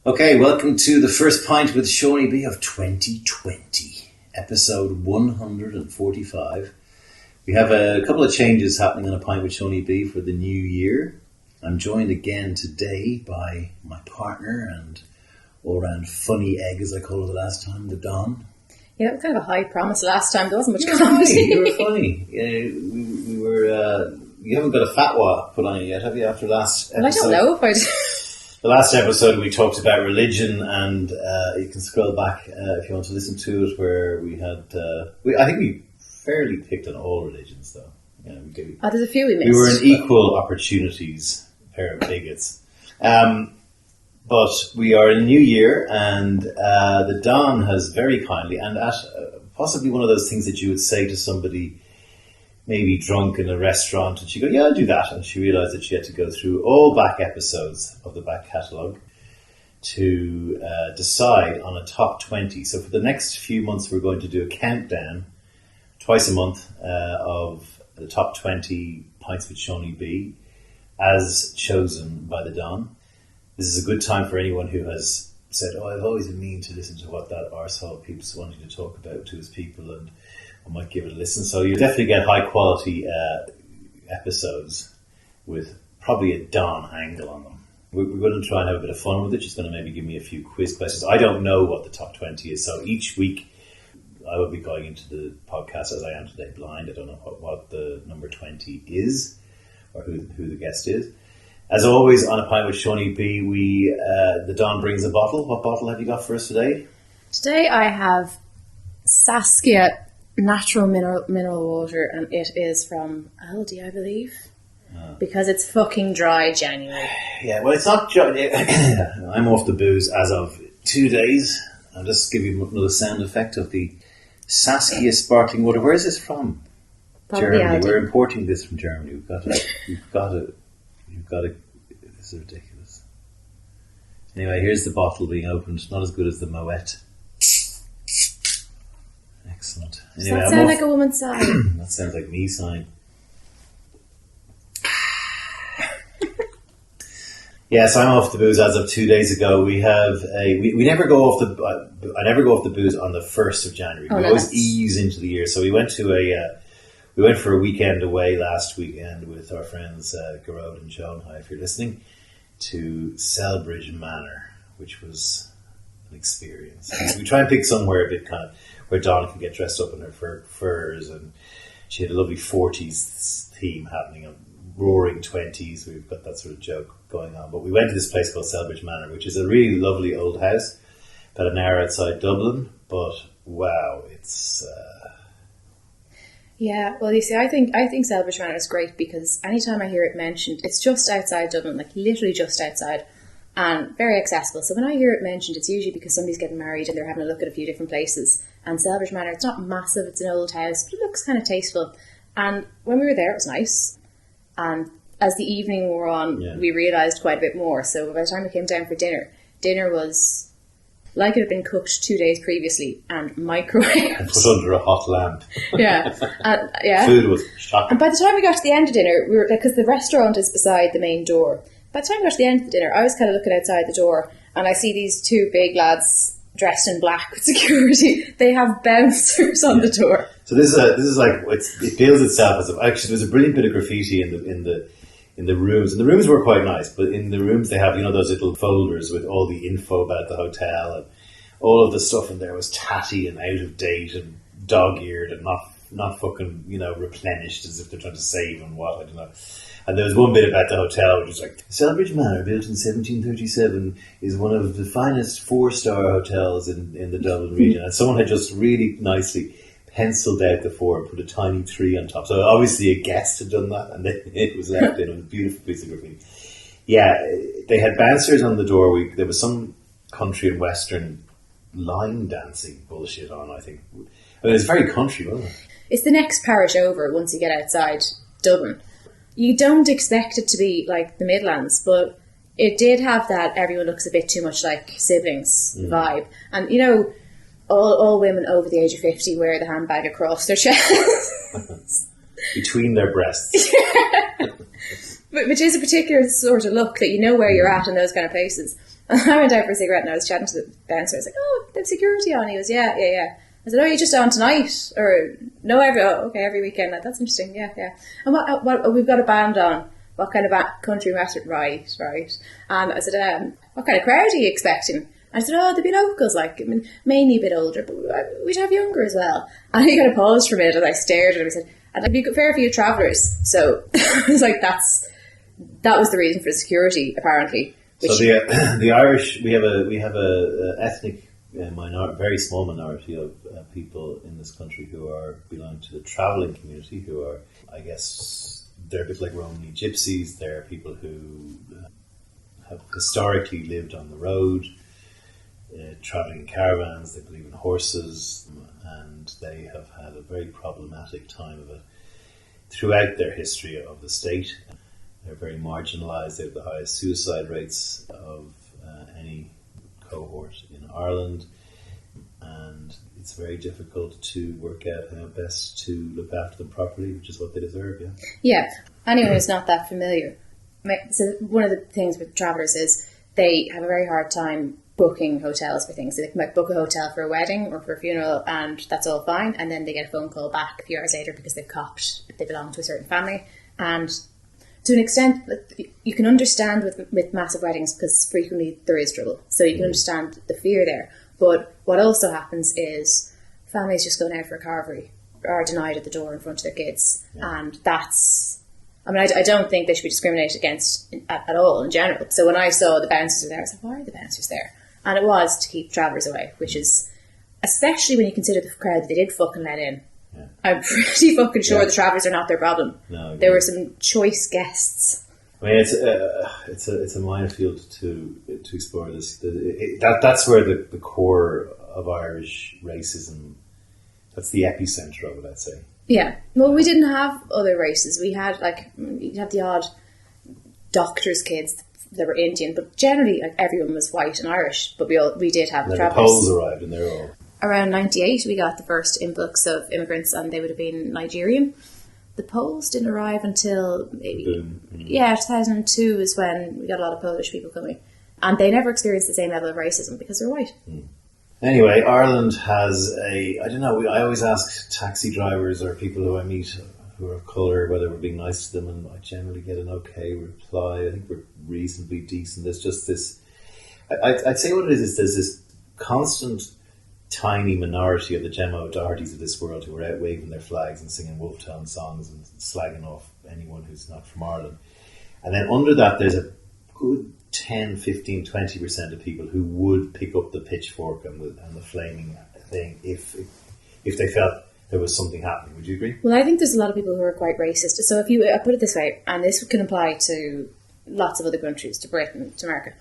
Okay, welcome to the first pint with Seaniebee of 2020, episode 145. We have a couple of changes happening on A Pint with Seaniebee for the new year. I'm joined again today by my partner and all-round funny egg, as I called it the last time, the Don. Yeah, it was kind of a high promise last time. There wasn't much comedy. You were funny. We were. You haven't got a fatwa put on you yet, have you? After last episode? Well, I don't know if I did. The last episode we talked about religion, and you can scroll back if you want to listen to it, where we had. I think we fairly picked on all religions, though. Yeah, there's a few we missed. We were an equal opportunities pair of bigots. But we are in a new year, and the Don has very kindly, and at possibly one of those things that you would say to somebody, maybe drunk in a restaurant, and she'd go, yeah, I'll do that. And she realised that she had to go through all back episodes of the back catalogue to decide on a top 20. So for the next few months, we're going to do a countdown twice a month of the top 20 Pints with Seaniebee as chosen by the Don. This is a good time for anyone who has said, I've always been mean to listen to what that arsehole keeps wanting to talk about to his people, and I might give it a listen. So you'll definitely get high quality episodes with probably a Don angle on them. We're going to try and have a bit of fun with it. She's going to maybe give me a few quiz questions. I don't know what the top 20 is, so each week I will be going into the podcast as I am today blind. I don't know what the number 20 is or who the guest is. As always, on A Pint with Seaniebee, the Don brings a bottle. What bottle have you got for us today? Today I have Saskia natural mineral water, and it is from Aldi, I believe, because it's fucking dry January. Yeah, well, it's not dry. I'm off the booze as of 2 days. I'll just give you another sound effect of the Saskia sparkling water. Where is this from? Probably Germany. Aldi. We're importing this from Germany. You've got to. This is ridiculous. Anyway, here's the bottle being opened. Not as good as the Moet. Excellent. Does Anyway, that sound like a woman's sigh? That sounds like me sighing. Yes, I'm off the booze as of 2 days ago. We have we never go off the. I never go off the booze on the 1st of January. We always ease into the year. So we went to we went for a weekend away last weekend with our friends Garode and Joan. Hi, if you're listening, to Selbridge Manor, which was an experience. We try and pick somewhere a bit kind of where Donna can get dressed up in her furs, and she had a lovely 40s theme happening, a roaring 20s. We've got that sort of joke going on. But we went to this place called Selbridge Manor, which is a really lovely old house, about an hour outside Dublin. But wow, it's... Yeah, well, you see, I think Selbridge Manor is great because anytime I hear it mentioned, it's just outside Dublin, like literally just outside, and very accessible. So when I hear it mentioned, it's usually because somebody's getting married and they're having a look at a few different places. And Selbridge Manor, it's not massive, it's an old house, but it looks kind of tasteful. And when we were there, it was nice. And as the evening wore on, we realised quite a bit more. So by the time we came down for dinner was like it had been cooked 2 days previously and microwaved. And put under a hot lamp. Yeah. Food was shocking. And by the time we got to the end of dinner, we were, because the restaurant is beside the main door, by the time we got to the end of the dinner, I was kind of looking outside the door and I see these two big lads dressed in black with security. They have bouncers on the door. So this is like it builds itself as actually there's a brilliant bit of graffiti in the rooms, and the rooms were quite nice. But in the rooms they have those little folders with all the info about the hotel, and all of the stuff in there was tatty and out of date and dog-eared and not fucking replenished as if they're trying to save and what, I don't know. And there was one bit about the hotel which was like, Selbridge Manor, built in 1737, is one of the finest 4-star hotels in the Dublin region. And someone had just really nicely penciled out the 4 and put a tiny 3 on top. So obviously a guest had done that, and then it was left in. It was a beautiful piece of graffiti. Yeah, they had bouncers on the door. There was some country and western line dancing bullshit on, I think. I mean, it was very country, wasn't it? It's the next parish over once you get outside Dublin. You don't expect it to be like the Midlands, but it did have that everyone looks a bit too much like siblings vibe. And, all women over the age of 50 wear the handbag across their chest. Between their breasts. which is a particular sort of look that you know where you're at in those kind of places. And I went out for a cigarette and I was chatting to the bouncer. I was like, "Oh, they have security on." He goes, "Yeah." I said, "Oh, you just on tonight?" Or, "No, every weekend." Like, "That's interesting, yeah. And what we've got a band on. What kind of country western?" Right. And I said, "What kind of crowd are you expecting?" I said, "Oh, they'd be locals, like, I mean, mainly a bit older, but we'd have younger as well." And he kind of paused for a minute and I stared at him and he said, "And there'd be a fair few travellers." So I was like, that was the reason for the security, apparently. So the Irish, we have a ethnic very small minority of people in this country who belong to the travelling community, who are, I guess, they're a bit like Romani gypsies. They're people who have historically lived on the road, travelling in caravans. They believe in horses, and they have had a very problematic time of it throughout their history of the state. They're very marginalised. They have the highest suicide rates of any cohort in Ireland, and it's very difficult to work out how best to look after them properly, which is what they deserve. Yeah. Anyone who's not that familiar. So one of the things with travellers is they have a very hard time booking hotels for things. So they might book a hotel for a wedding or for a funeral, and that's all fine, and then they get a phone call back a few hours later because they've copped they belong to a certain family. And to an extent, you can understand with massive weddings because frequently there is trouble. So you can understand the fear there. But what also happens is families just go out for a carvery are denied at the door in front of their kids. Yeah. And that's... I mean, I don't think they should be discriminated against at all in general. So when I saw the bouncers were there, I was like, why are the bouncers there? And it was to keep travellers away, which is... Especially when you consider the crowd that they did fucking let in. Yeah. I'm pretty fucking sure the travellers are not their problem. No, there were some choice guests. I mean, it's a minefield to explore this. That's where the core of Irish racism. That's the epicenter of it, I'd say. Yeah. Well, we didn't have other races. We had you'd have the odd doctors' kids that were Indian, but generally everyone was white and Irish. But we did have the travellers. The Poles arrived, and they're all. Around 98, we got the first influx of immigrants, and they would have been Nigerian. The Poles didn't arrive until maybe 2002 is when we got a lot of Polish people coming, and they never experienced the same level of racism because they're white. Anyway, Ireland has I don't know, I always ask taxi drivers or people who I meet who are of colour whether we're being nice to them, and I generally get an okay reply. I think we're reasonably decent. There's just this, I'd say what it is there's this constant tiny minority of the Gemma O'Dohertys of this world who are out waving their flags and singing Wolftown songs and slagging off anyone who's not from Ireland. And then under that there's a good 10, 15, 20% of people who would pick up the pitchfork and the flaming thing if they felt there was something happening. Would you agree? Well, I think there's a lot of people who are quite racist. So if I put it this way, and this can apply to lots of other countries, to Britain, to America.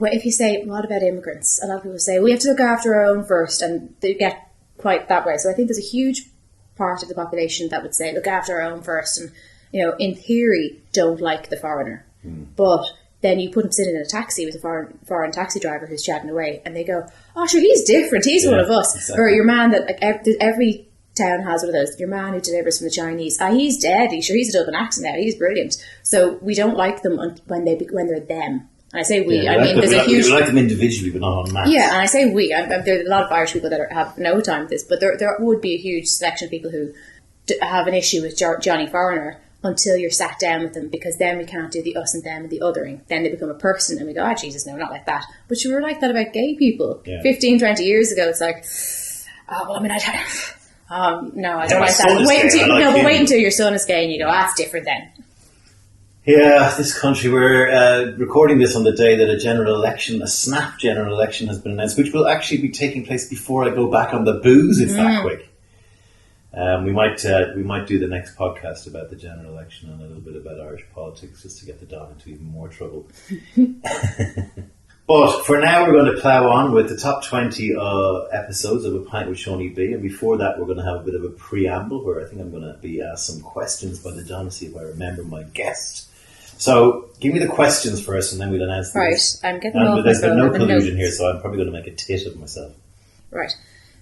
If you say, what about immigrants? A lot of people say, we have to look after our own first, and they get quite that way. So I think there's a huge part of the population that would say, look after our own first, and, in theory, don't like the foreigner. But then you put him sitting in a taxi with a foreign taxi driver who's chatting away, and they go, oh, sure, he's different, he's one of us. Exactly. Or your man that, every town has one of those, your man who delivers from the Chinese, he's dead, he's a Dublin accent now, he's brilliant. So we don't like them when they're them. And I say we, there's a huge... We like them individually, but not en masse. Yeah, and I say we. There are a lot of Irish people that have no time with this, but there would be a huge selection of people who have an issue with Johnny Foreigner until you're sat down with them, because then we can't do the us and them and the othering. Then they become a person, and we go, Jesus, no, not like that. But you were like that about gay people. Yeah. 15, 20 years ago, it's like, no, I don't like that. Wait until your son is gay, and you go, that's different then. Yeah, this country, we're recording this on the day that a snap general election has been announced, which will actually be taking place before I go back on the booze. It's that quick. We might do the next podcast about the general election and a little bit about Irish politics, just to get the Don into even more trouble. But for now, we're going to plough on with the top 20 episodes of A Pint With Seaniebee, and before that, we're going to have a bit of a preamble where I think I'm going to be asked some questions by the Don to see if I remember my guest. So, give me the questions first, and then we'll announce them. Right, I'm getting all there's been no collusion here, so I'm probably going to make a tit of myself. Right.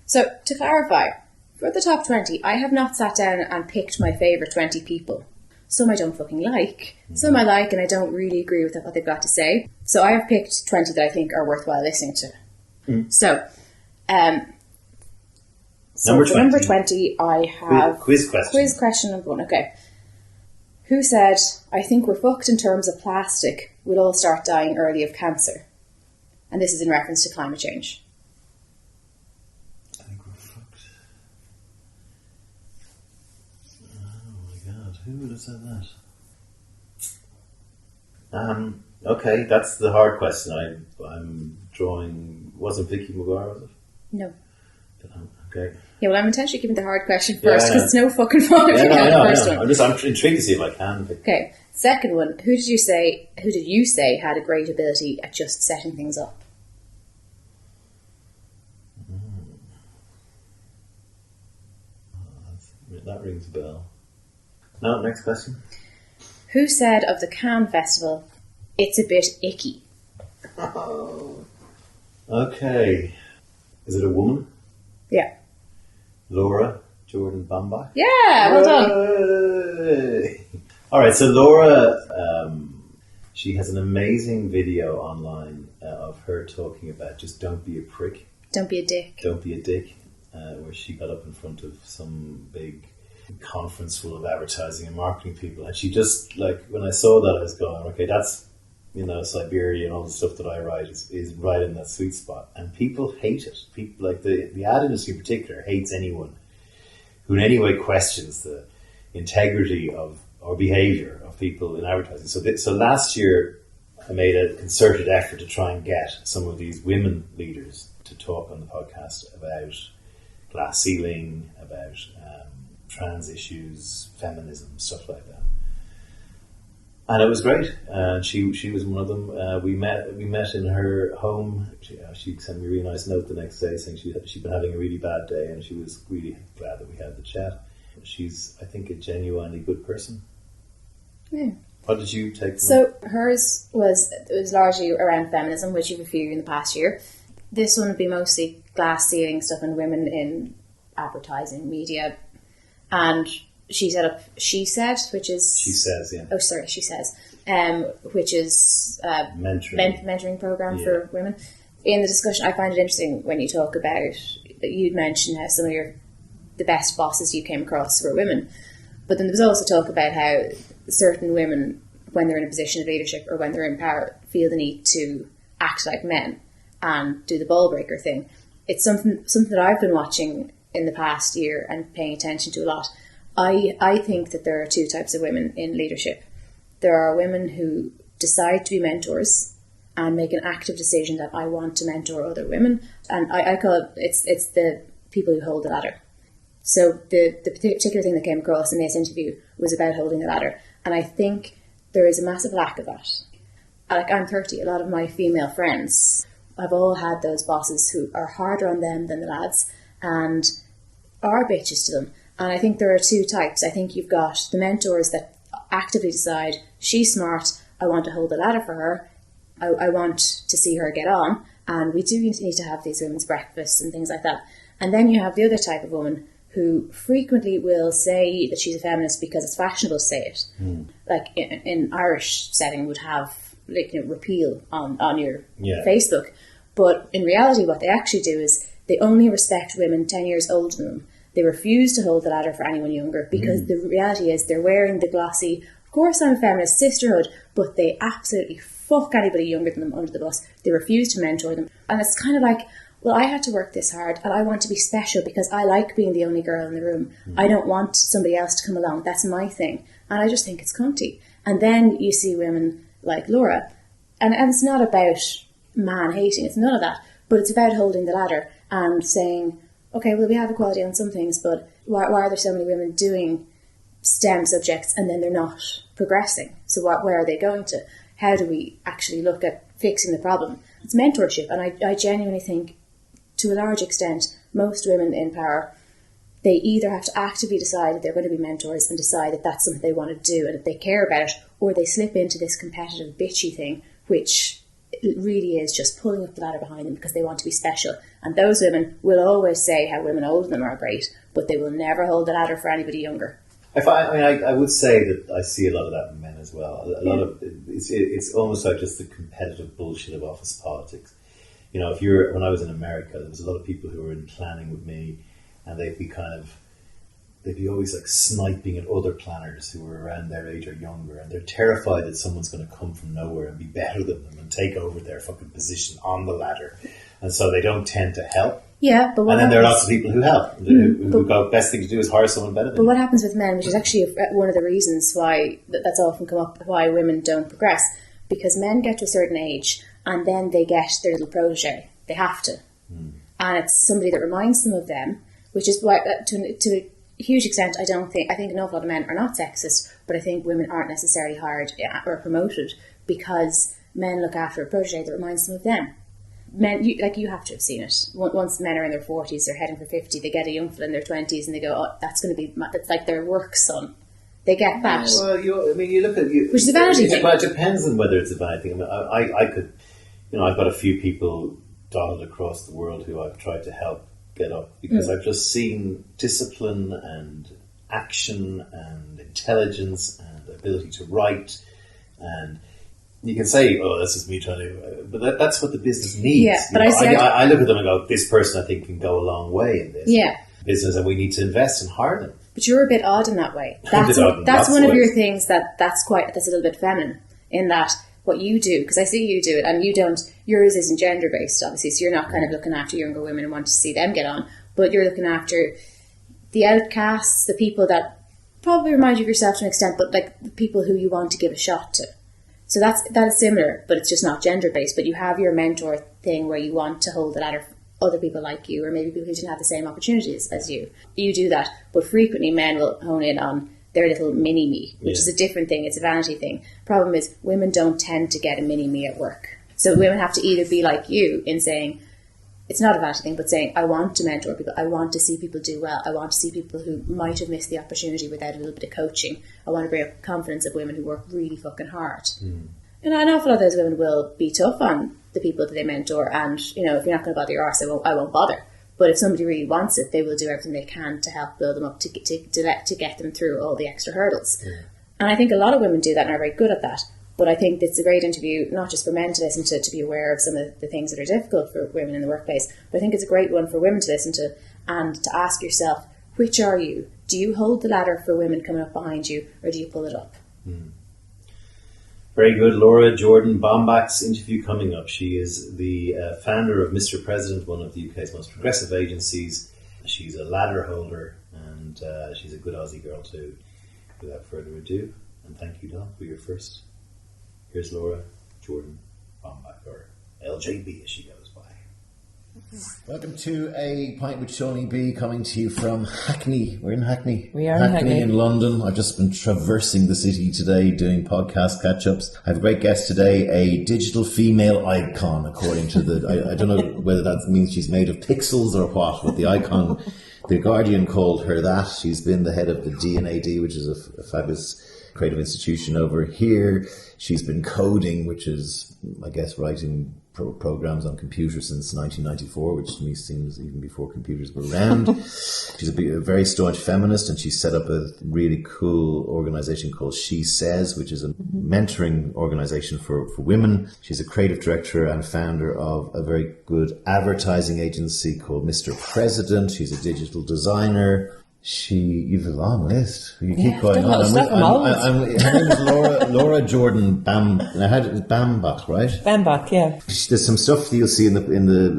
So, to clarify, for the top 20, I have not sat down and picked my favourite 20 people. Some I don't fucking like. Some I like and I don't really agree with what they've got to say. So I have picked 20 that I think are worthwhile listening to. So, number 20, I have... Quiz question. Quiz question number 1, okay. Who said, I think we're fucked in terms of plastic. We'll all start dying early of cancer. And this is in reference to climate change. I think we're fucked. Oh my God, who would have said that? Okay, that's the hard question. I'm drawing... Wasn't Vicky McGuire, was it? No. Okay. Yeah, well, I'm intentionally giving the hard question first because it's no fucking fun if you get the first one. I'm intrigued to see if I can. Okay, second one. Who did you say had a great ability at just setting things up? That rings a bell. No, next question. Who said of the Cannt Festival, it's a bit icky? Oh. Okay. Is it a woman? Yeah. Laura Jordan-Bambach? Yeah, well done. All right, so Laura, she has an amazing video online of her talking about just don't be a prick. Don't be a dick. Don't be a dick, where she got up in front of some big conference full of advertising and marketing people. And she just, like, when I saw that, I was going, okay, that's, Siberia and all the stuff that I write is right in that sweet spot. And people hate it. People, like the ad industry in particular, hates anyone who in any way questions the integrity of or behaviour of people in advertising. So last year, I made a concerted effort to try and get some of these women leaders to talk on the podcast about glass ceiling, about trans issues, feminism, stuff like that. And it was great. And she was one of them. We met in her home. She sent me a really nice note the next day saying she'd been having a really bad day and she was really glad that we had the chat. She's, I think, a genuinely good person. Yeah. What did you take from So hers was largely around feminism, which you've a few in the past year. This one would be mostly glass ceiling stuff and women in advertising, media. And she set up SheSays, which is... SheSays, yeah. Oh, sorry, SheSays. Which is a mentoring program for women. In the discussion, I find it interesting when you talk about... You'd mentioned how some of the best bosses you came across were women. But then there was also talk about how certain women, when they're in a position of leadership or when they're in power, feel the need to act like men and do the ball breaker thing. It's something that I've been watching in the past year and paying attention to a lot. I think that there are two types of women in leadership. There are women who decide to be mentors and make an active decision that I want to mentor other women. And I call it's the people who hold the ladder. So the particular thing that came across in this interview was about holding the ladder. And I think there is a massive lack of that. Like, I'm 30, a lot of my female friends, I've all had those bosses who are harder on them than the lads and are bitches to them. And I think there are two types. I think you've got the mentors that actively decide, she's smart, I want to hold the ladder for her, I want to see her get on, and we do need to have these women's breakfasts and things like that. And then you have the other type of woman who frequently will say that she's a feminist because it's fashionable to say it. Like in Irish setting would have repeal on your Facebook. But in reality what they actually do is they only respect women 10 years older than them. They refuse to hold the ladder for anyone younger because the reality is they're wearing the glossy, of course I'm a feminist, sisterhood, but they absolutely fuck anybody younger than them under the bus. They refuse to mentor them. And it's kind of like, well, I had to work this hard and I want to be special because I like being the only girl in the room. I don't want somebody else to come along. That's my thing. And I just think it's cunty. And then you see women like Laura, and it's not about man hating, it's none of that, but it's about holding the ladder and saying, okay, well, we have equality on some things, but why are there so many women doing STEM subjects and then they're not progressing? So where are they going to? How do we actually look at fixing the problem? It's mentorship, and I genuinely think, to a large extent, most women in power, they either have to actively decide that they're going to be mentors and decide that that's something they want to do and that they care about it, or they slip into this competitive bitchy thing, which really is just pulling up the ladder behind them because they want to be special. And those women will always say how women older than them are great, but they will never hold the ladder for anybody younger. I would say that I see a lot of that in men as well. A lot of it's almost like just the competitive bullshit of office politics. You know, when I was in America, there was a lot of people who were in planning with me, and they'd be always like sniping at other planners who were around their age or younger, and they're terrified that someone's going to come from nowhere and be better than them and take over their fucking position on the ladder, and so they don't tend to help. Yeah, but and then there are lots of people who help, who go, best thing to do is hire someone better than But what happens with men, which is actually one of the reasons why that's often come up, why women don't progress, because men get to a certain age and then they get their little protege. They have to. And it's somebody that reminds them of them, which is why, to a huge extent, I think an awful lot of men are not sexist, but I think women aren't necessarily hired or promoted because men look after a protege that reminds them of them. Men, you have to have seen it. Once men are in their 40s, they're heading for 50, they get a young fella in their 20s and they go, oh, that's like their work son. They get that. Well, you look at... Which is a vanity thing. Well, it depends on whether it's a vanity thing. I could... I've got a few people dotted across the world who I've tried to help get up because I've just seen discipline and action and intelligence and ability to write, and you can say, oh, this is me trying to... But that's what the business needs. Yeah, but I look at them and go, this person I think can go a long way in this business, and we need to invest and hire them. But you're a bit odd in that way. That's one of your things that's a little bit feminine in that what you do, because I see you do it, and yours isn't gender based, obviously, so you're not kind of looking after younger women and want to see them get on, but you're looking after the outcasts, the people that probably remind you of yourself to an extent, but like the people who you want to give a shot to. So that is similar, but it's just not gender based. But you have your mentor thing where you want to hold the ladder for other people like you, or maybe people who didn't have the same opportunities as you. You do that, but frequently men will hone in on their little mini me, which is a different thing. It's a vanity thing. Problem is, women don't tend to get a mini me at work. So women have to either be like you in saying, it's not a vanity thing, but saying, I want to mentor people. I want to see people do well. I want to see people who might have missed the opportunity without a little bit of coaching. I want to bring up confidence of women who work really fucking hard. And an awful lot of those women will be tough on the people that they mentor. And, if you're not going to bother your arse, I won't bother. But if somebody really wants it, they will do everything they can to help build them up, to get them through all the extra hurdles. And I think a lot of women do that and are very good at that. But I think it's a great interview, not just for men to listen to be aware of some of the things that are difficult for women in the workplace, but I think it's a great one for women to listen to and to ask yourself, which are you? Do you hold the ladder for women coming up behind you, or do you pull it up? Very good. Laura Jordan-Bambach's interview coming up. She is the founder of Mr. President, one of the UK's most progressive agencies. She's a ladder holder, and she's a good Aussie girl too. Without further ado, and thank you, Don, for your first. Here's Laura Jordan-Bambach, or LJB as she goes by. Welcome to A Pint with Seaniebee, coming to you from Hackney. We're in Hackney. We are in Hackney. In London. I've just been traversing the city today doing podcast catch-ups. I have a great guest today, a digital female icon, according to I don't know whether that means she's made of pixels or what, but the icon, The Guardian called her that. She's been the head of the D&AD, which is a fabulous creative institution over here. She's been coding, which is, I guess, writing programs on computers since 1994, which to me seems even before computers were around. She's a very staunch feminist, and she set up a really cool organization called SheSays, which is a mentoring organization for women. She's a creative director and founder of a very good advertising agency called Mr. President. She's a digital designer. You've a long list. You keep going on. Her name is Laura Jordan-Bambach, right? Bambach, yeah. There's some stuff that you'll see in the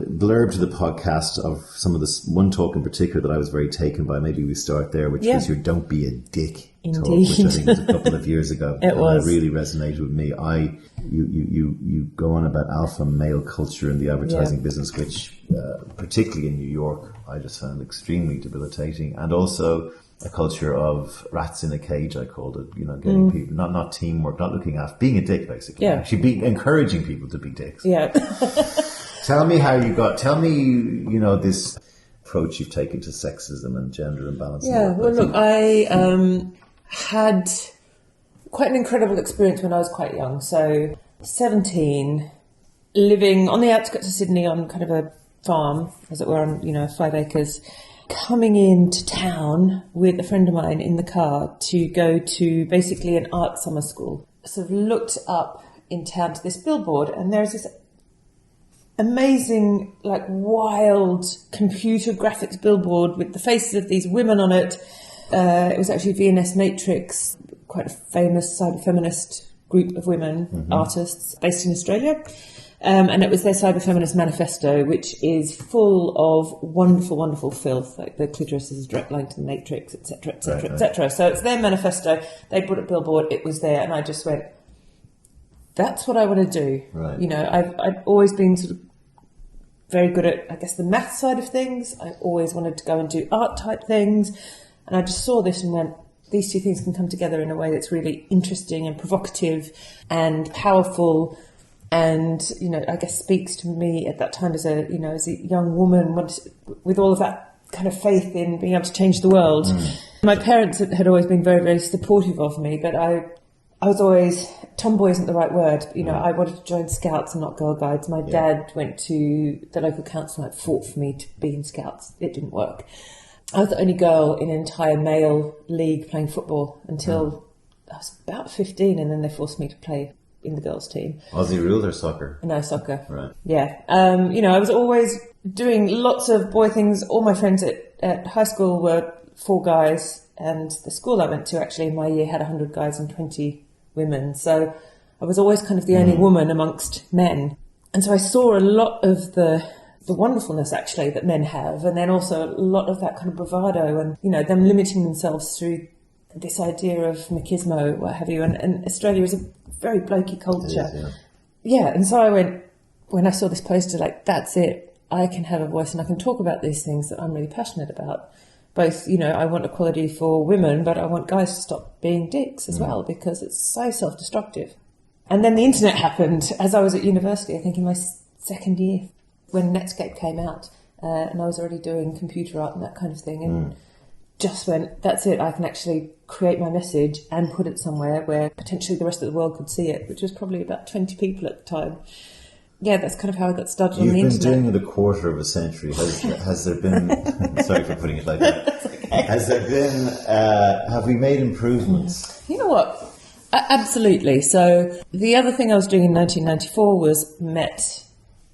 blurb to the podcast of some of this one talk in particular that I was very taken by. Maybe we start there, which was your "Don't be a dick" talk, which I think was a couple of years ago. It was. It really resonated with me. You go on about alpha male culture in the advertising business, which particularly in New York, I just found extremely debilitating, and also a culture of rats in a cage, I called it. Getting people not teamwork, not looking after, being a dick, basically. Yeah. Actually, encouraging people to be dicks. Yeah. Tell me this approach you've taken to sexism and gender imbalance. Yeah. Well, look, I had quite an incredible experience when I was quite young. So 17, living on the outskirts of Sydney on kind of a farm, as it were, on 5 acres, coming into town with a friend of mine in the car to go to basically an art summer school. Sort of looked up in town to this billboard, and there's this amazing, like, wild computer graphics billboard with the faces of these women on it. It was actually V&S Matrix, quite a famous cyber feminist group of women artists based in Australia. And it was their cyber feminist manifesto, which is full of wonderful, wonderful filth, like the clitoris is a direct line to the matrix, etc., etc., etc. So it's their manifesto. They put a billboard. It was there, and I just went, "That's what I want to do." Right. You know, I've always been sort of very good at, I guess, the math side of things. I always wanted to go and do art type things, and I just saw this and went, these two things can come together in a way that's really interesting and provocative and powerful. And, you know, I guess speaks to me at that time as a young woman with all of that kind of faith in being able to change the world. My parents had always been very, very supportive of me, but I was always, tomboy isn't the right word, but, you know, I wanted to join Scouts and not Girl Guides. My dad went to the local council and fought for me to be in Scouts. It didn't work. I was the only girl in an entire male league playing football until I was about 15, and then they forced me to play in the girls' team. Aussie rule or soccer? No, soccer. Right. Yeah. You know, I was always doing lots of boy things. All my friends at high school were 4 guys, and the school I went to actually in my year had 100 guys and 20 women. So I was always kind of the only woman amongst men. And so I saw a lot of the wonderfulness actually that men have, and then also a lot of that kind of bravado and, you know, them limiting themselves through this idea of machismo, what have you. And Australia is a very blokey culture. It is, yeah, and so I went, when I saw this poster, like, that's it. I can have a voice and I can talk about these things that I'm really passionate about. Both, you know, I want equality for women, but I want guys to stop being dicks as well, because it's so self-destructive. And then the internet happened as I was at university, I think in my second year, when Netscape came out, and I was already doing computer art and that kind of thing, and just went, that's it, I can actually create my message and put it somewhere where potentially the rest of the world could see it, which was probably about 20 people at the time. Yeah, that's kind of how I got started on the internet. You've been doing it a quarter of a century. Has there been... sorry for putting it like that. Okay. Has there been... have we made improvements? You know what? Absolutely. So the other thing I was doing in 1994 was met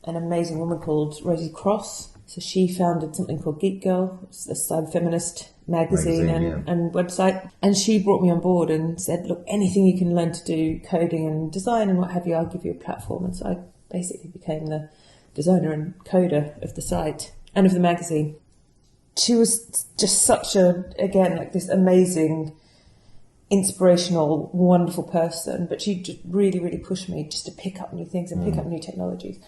an amazing woman called Rosie Cross. So she founded something called Geek Girl, it's a cyber feminist magazine and website. And she brought me on board and said, look, anything you can learn to do, coding and design and what have you, I'll give you a platform. And so I basically became the designer and coder of the site and of the magazine. She was just such this amazing, inspirational, wonderful person, but she just really, really pushed me just to pick up new things and pick up new technologies.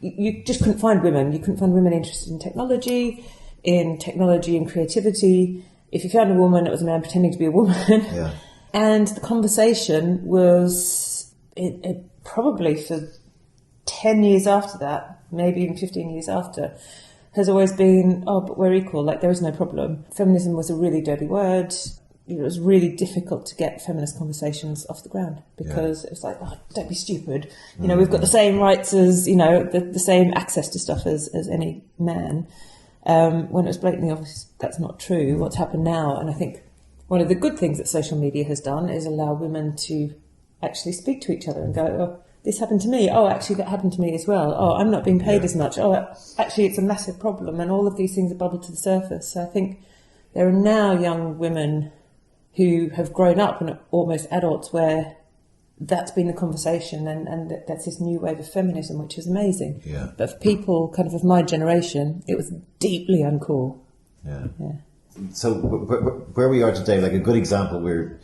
You just couldn't find women. You couldn't find women interested in technology and creativity. If you found a woman, it was a man pretending to be a woman. Yeah. And the conversation was it probably for 10 years after that, maybe even 15 years after, has always been, oh, but we're equal, like there is no problem. Feminism was a really dirty word. It was really difficult to get feminist conversations off the ground because it was like, oh, don't be stupid. You know, we've got the same rights as, you know, the same access to stuff as any man. When it was blatantly obvious that's not true, what's happened now. And I think one of the good things that social media has done is allow women to actually speak to each other and go, oh, this happened to me. Oh, actually, that happened to me as well. Oh, I'm not being paid as much. Oh, actually, it's a massive problem. And all of these things are bubbled to the surface. So I think there are now young women who have grown up and are almost adults where that's been the conversation and that's this new wave of feminism, which is amazing. Yeah. But for people kind of my generation, it was deeply uncool. Yeah. So where we are today, like a good example, we're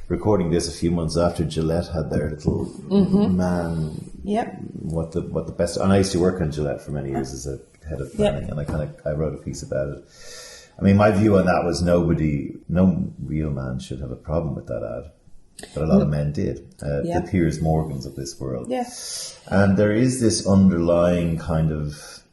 recording this a few months after Gillette had their little man. Yep. What the best, and I used to work on Gillette for many years as a head of planning, and I wrote a piece about it. I mean, my view on that was no real man should have a problem with that ad, but a lot of men did. The Piers Morgans of this world. Yeah. And there is this underlying kind of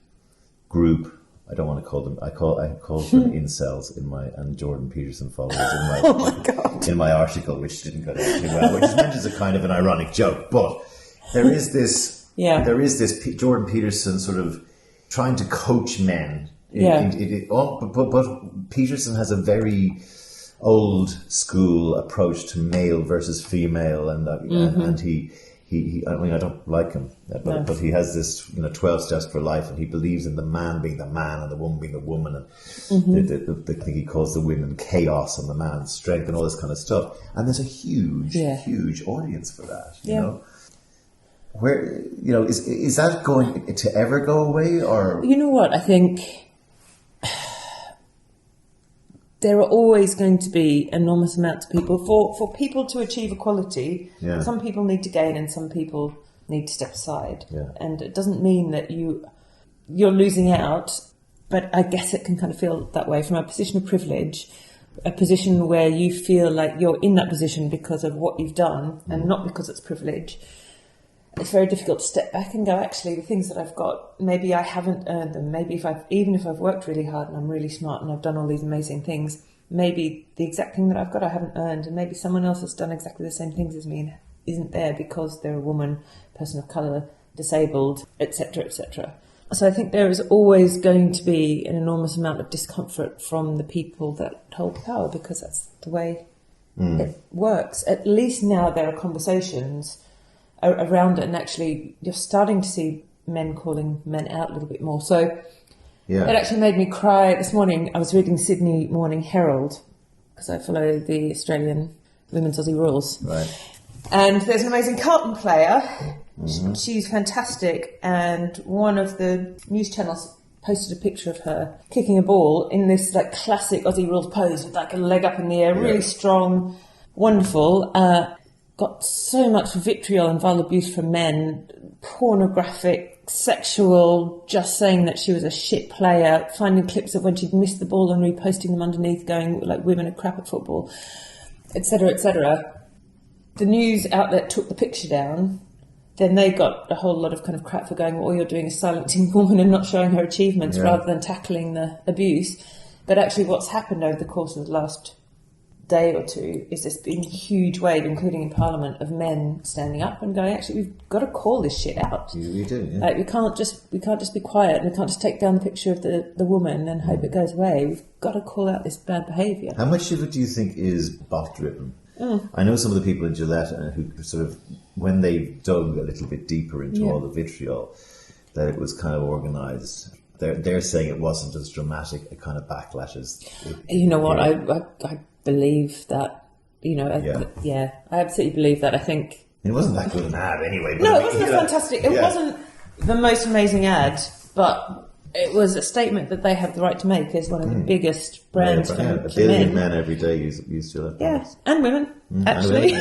group. I don't want to call them. I call them incels and Jordan Petersen followers in my article, which didn't go down too well, which is meant as a kind of an ironic joke. But there is this Jordan Petersen sort of trying to coach men But Petersen has a very old school approach to male versus female, and he I mean, I don't like him, but he has this 12 steps for life, and he believes in the man being the man and the woman being the woman, and the thing he calls the women chaos and the man strength and all this kind of stuff. And there's a huge audience for that. You know, where is that going to ever go away? Or you know what, I think there are always going to be enormous amounts of people. For people to achieve equality, some people need to gain and some people need to step aside. Yeah. And it doesn't mean that you're losing out, but I guess it can kind of feel that way from a position of privilege, a position where you feel like you're in that position because of what you've done and not because it's privilege. It's very difficult to step back and go, actually, the things that I've got, maybe I haven't earned them. Maybe even if I've worked really hard and I'm really smart and I've done all these amazing things, maybe the exact thing that I've got I haven't earned, and maybe someone else has done exactly the same things as me and isn't there because they're a woman, person of colour, disabled, etc., etc. So I think there is always going to be an enormous amount of discomfort from the people that hold power, because that's the way it works. At least now there are conversations around it, and actually you're starting to see men calling men out a little bit more. So it actually made me cry this morning. I was reading Sydney Morning Herald, because I follow the Australian Women's Aussie Rules. Right. And there's an amazing Carlton player. She's fantastic, and one of the news channels posted a picture of her kicking a ball in this like classic Aussie Rules pose with like a leg up in the air, really strong, wonderful. Got so much vitriol and vile abuse from men, pornographic, sexual, just saying that she was a shit player, finding clips of when she'd missed the ball and reposting them underneath, going like women are crap at football, etc., etc. The news outlet took the picture down. Then they got a whole lot of kind of crap for going, well, all you're doing is silencing the woman and not showing her achievements rather than tackling the abuse. But actually what's happened over the course of the last day or two is this been a huge wave, including in Parliament, of men standing up and going, actually, we've got to call this shit out. We do, yeah. Like, we can't just be quiet, and we can't just take down the picture of the woman and hope it goes away. We've got to call out this bad behaviour. How much of it do you think is bot-driven? I know some of the people in Gillette who sort of, when they dug a little bit deeper into all the vitriol, that it was kind of organised. They're saying it wasn't as dramatic a kind of backlash as... You know what, I believe that, I absolutely believe that. I think... It wasn't that good an ad anyway. No, it wasn't fantastic. It wasn't the most amazing ad, but it was a statement that they have the right to make as one of the biggest brands for a billion men every day use Gillette. Yeah, and women, actually.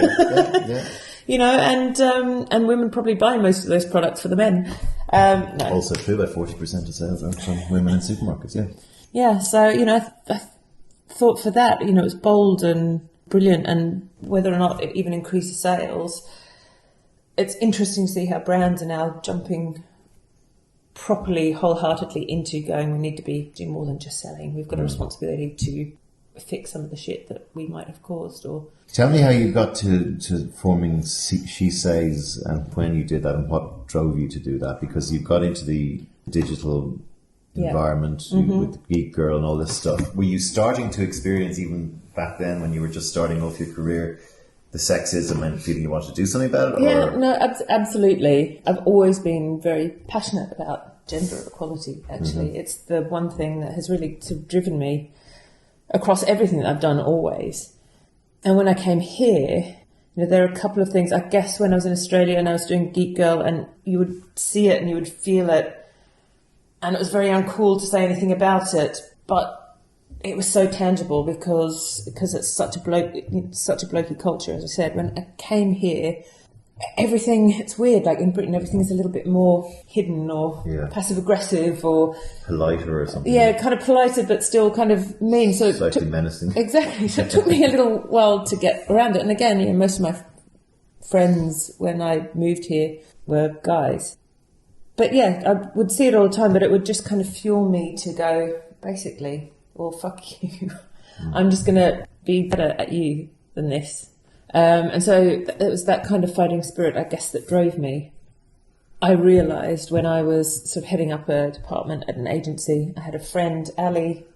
And women probably buy most of those products for the men. No. Also true, about 40% of sales are from women in supermarkets, Yeah, so, I thought for that, it was bold and brilliant, and whether or not it even increases sales, it's interesting to see how brands are now jumping properly, wholeheartedly into going, we need to be doing more than just selling. We've got a responsibility to fix some of the shit that we might have caused. Or tell me how you got to forming SheSays and when you did that and what drove you to do that, because you got into the digital environment with the Geek Girl and all this stuff. Were you starting to experience, even back then when you were just starting off your career, the sexism and feeling you wanted to do something about it? Yeah, no, absolutely. I've always been very passionate about gender equality, actually. It's the one thing that has really sort of driven me across everything that I've done always. And when I came here, there are a couple of things. I guess when I was in Australia and I was doing Geek Girl, and you would see it and you would feel it, and it was very uncool to say anything about it, but it was so tangible because it's such a blokey culture, as I said. When I came here, everything, it's weird, like in Britain, everything is a little bit more hidden or passive-aggressive or... politer or something. Yeah, kind of politer, but still kind of mean. So slightly menacing. Exactly. So it took me a little while to get around it. And again, most of my friends, when I moved here, were guys. But yeah, I would see it all the time, but it would just kind of fuel me to go, basically... well, fuck you. I'm just going to be better at you than this. And so it was that kind of fighting spirit, I guess, that drove me. I realised when I was sort of heading up a department at an agency, I had a friend, Ali.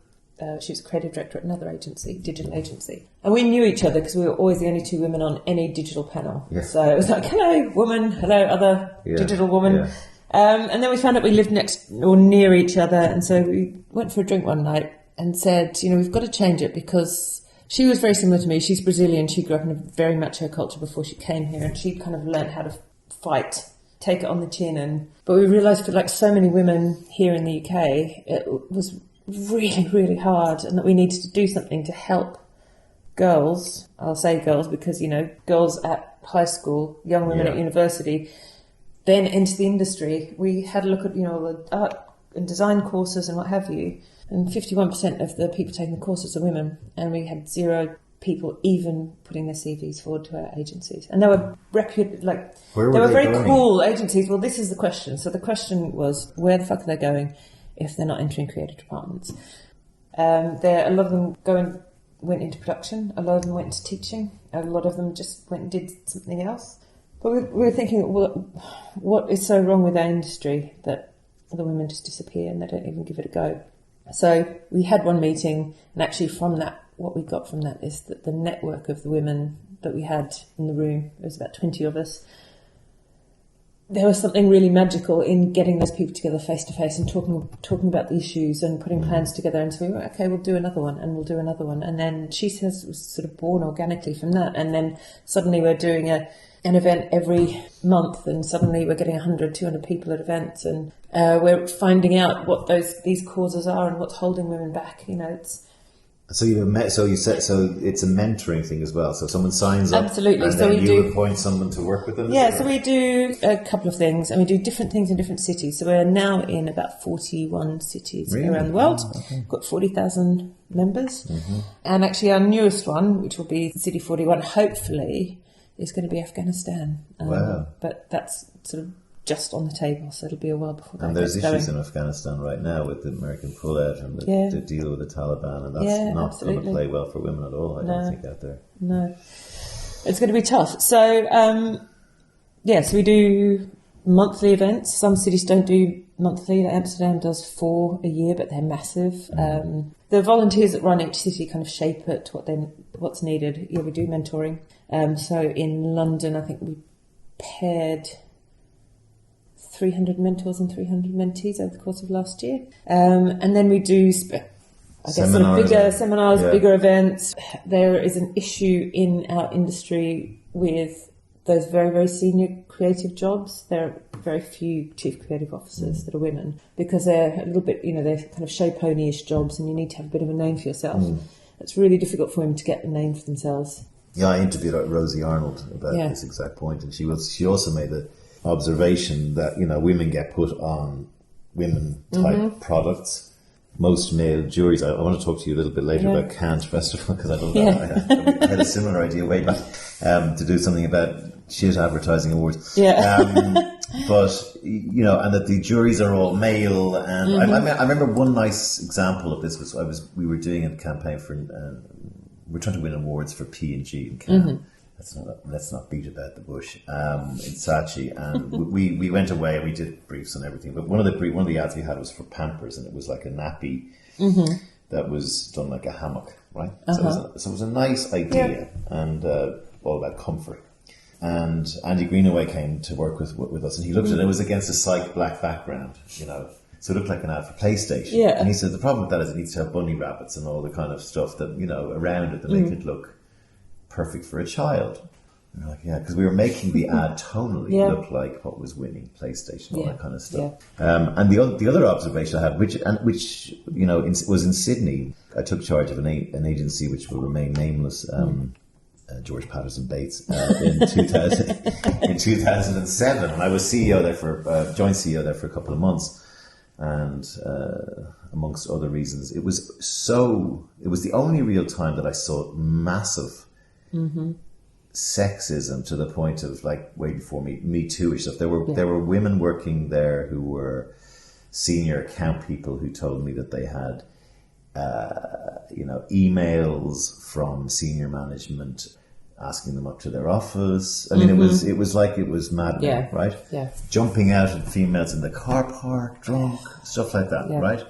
She was a creative director at another agency, digital agency. And we knew each other because we were always the only two women on any digital panel. Yeah. So it was like, hello, woman, hello, other digital woman. Yeah. And then we found out we lived next or near each other. And so we went for a drink one night and said, we've got to change it because she was very similar to me. She's Brazilian. She grew up in a very macho culture before she came here. And she kind of learned how to fight, take it on the chin. But we realised for like so many women here in the UK, it was really, really hard, and that we needed to do something to help girls. I'll say girls because, girls at high school, young women at university, then into the industry. We had a look at, the art and design courses and what have you, and 51% of the people taking the courses are women, and we had 0 people even putting their CVs forward to our agencies. And they were reputed, they were very cool agencies. Well, this is the question. So the question was, where the fuck are they going if they're not entering creative departments? A lot of them went into production, a lot of them went into teaching, a lot of them just went and did something else. But we were thinking, what is so wrong with our industry that the women just disappear and they don't even give it a go? So we had one meeting, and actually from that, what we got from that is that the network of the women that we had in the room, there was about 20 of us, there was something really magical in getting those people together face to face and talking about the issues and putting plans together. And so we were, okay, we'll do another one and we'll do another one. And then SheSays was sort of born organically from that. And then suddenly we're doing an event every month, and suddenly we're getting 100, 200 people at events, and we're finding out what these causes are and what's holding women back. So it's a mentoring thing as well. So someone signs up, absolutely. And so then you appoint someone to work with them. Yeah, so we do a couple of things, and we do different things in different cities. So we're now in about 41 cities around the world. Oh, okay. Got 40,000 members, and actually our newest one, which will be City 41, hopefully, is going to be Afghanistan. Wow! But that's sort of just on the table, so it'll be a while before that. And there's gets issues going. In Afghanistan right now with the American pullout and the deal with the Taliban, and that's not going to play well for women at all, I don't think, out there. No. It's going to be tough. So, so we do monthly events. Some cities don't do monthly. Amsterdam does 4 a year, but they're massive. The volunteers that run each city kind of shape it to what's needed. Yeah, we do mentoring. So in London, I think we paired 300 mentors and 300 mentees over the course of last year. And then we do, bigger seminars, bigger events. There is an issue in our industry with those very, very senior creative jobs. There are very few chief creative officers that are women because they're a little bit, they're kind of show pony-ish jobs, and you need to have a bit of a name for yourself. It's really difficult for women to get a name for themselves. Yeah, I interviewed Rosie Arnold about this exact point, and she also made the observation that women get put on women type products. Most male juries. I want to talk to you a little bit later about Cannt Festival, because I don't know. I had a similar idea way back to do something about shit advertising awards. But and that the juries are all male. And I remember one nice example of this was we were doing a campaign for we're trying to win awards for P&G in Cannes. Let's not beat about the bush. In Saatchi, and we went away and we did briefs and everything. But one of the ads we had was for Pampers, and it was like a nappy that was done like a hammock, right? So it was a nice idea and all about comfort. And Andy Greenaway came to work with us, and he looked at it. It was against a psych black background, So it looked like an ad for PlayStation. Yeah. And he said the problem with that is it needs to have bunny rabbits and all the kind of stuff that around it that make it look perfect for a child. And we're like, because we were making the ad tonally look like what was winning PlayStation, all that kind of stuff. And the other observation I had, which was in Sydney. I took charge of an agency which will remain nameless, George Patterson Bates, in 2007, and I was CEO there joint CEO there for a couple of months, and amongst other reasons, it was the only real time that I saw massive sexism to the point of way before Me Too-ish stuff. There were women working there who were senior account people who told me that they had emails from senior management asking them up to their office. I mean, it was like it was maddening, right? Yeah. Jumping out at females in the car park, drunk, stuff like that, right?